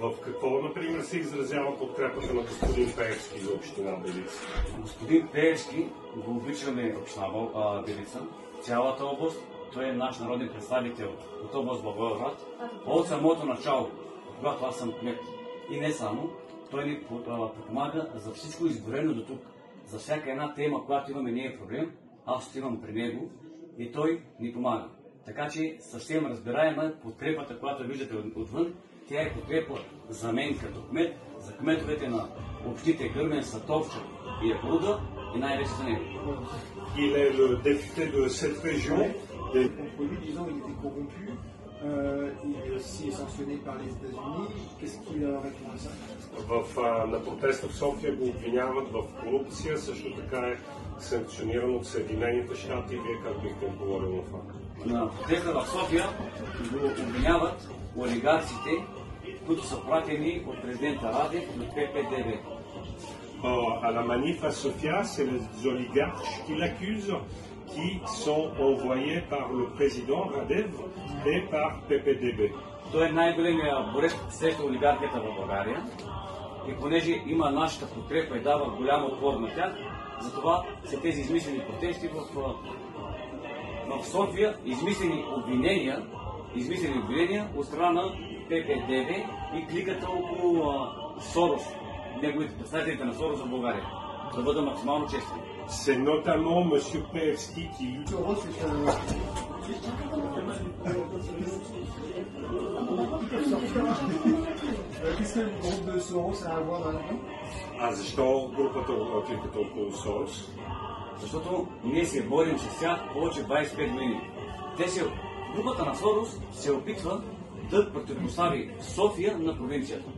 В какво, например, се изразява подкрепата на господин Пеевски за община Белица? Господин Пеевски го обичаме община Белица, цялата област. Той е наш народен представител от област Благоевград. От самото начало, когато аз съм кмет. И не само, той ни помага за всичко изборено до тук. За всяка една тема, която имаме ние проблем, аз отивам при него и той ни помага. Така че съвсем разбираема подкрепата, която виждате отвън, тя е подкрепа за мен като кмет, за кметовете на общите Гърмен, Сатовча и Якоруда и най-вече за него. Il est le député de cette région. Contre lui, disons, il était corrompu, il est aussi sanctionné par les États-Unis. Qu'est-ce qu'il répond à ça? На протеста в София го обвиняват в корупция, също така е санкциониран от Съединените щати. Вие как бихте отговорили на това? На протеста в София го обвиняват олигарците, които са пратени от президента Радев от ППДБ. À la manif à Sofia, c'est les oligarches qui l'accusent, qui sont envoyés par le président Radev et par PPDB. Той е най-големия борец срещу олигархията в България и понеже има нашата подкрепа и дава голям отпор на тях, затова са тези измислени протести в София, измислени обвинения от страна на ППДБ и кликата около Сорос, неговите представителите на Сорос в България. Да бъда максимално честен. C'est notamment M. Peevski qui lutte. Soros, qu'est-ce que le groupe de Soros a à voir là-dedans? А защо групата кликата около Сорос? Защото ние се борим с тях повече 25 години. Групата на Сорос се опитва да противопостави София на провинцията.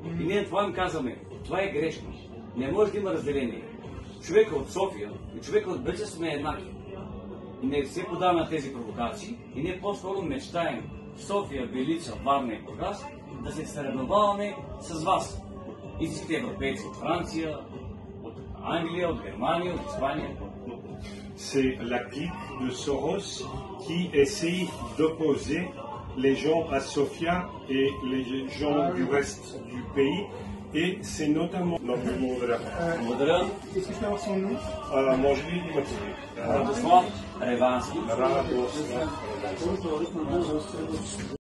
И ние това им казваме, това е грешно. Не може да има разделение. Човека от София и човека от Белица сме еднакви. И не се подаваме на тези провокации и ние по-скоро мечтаем София, Белица, Варна и Бургас да се съревноваваме с вас. Истинските европейци от Франция, от Англия, от Германия, от Испания. C'est la clique de Soros qui essaye d'opposer les gens à Sofia et les gens du reste du pays. Et c'est notamment... Благодаря. Est-ce que je peux avoir son nom? Може ли имате ли? Радослав Ревански. Радослав Ревански.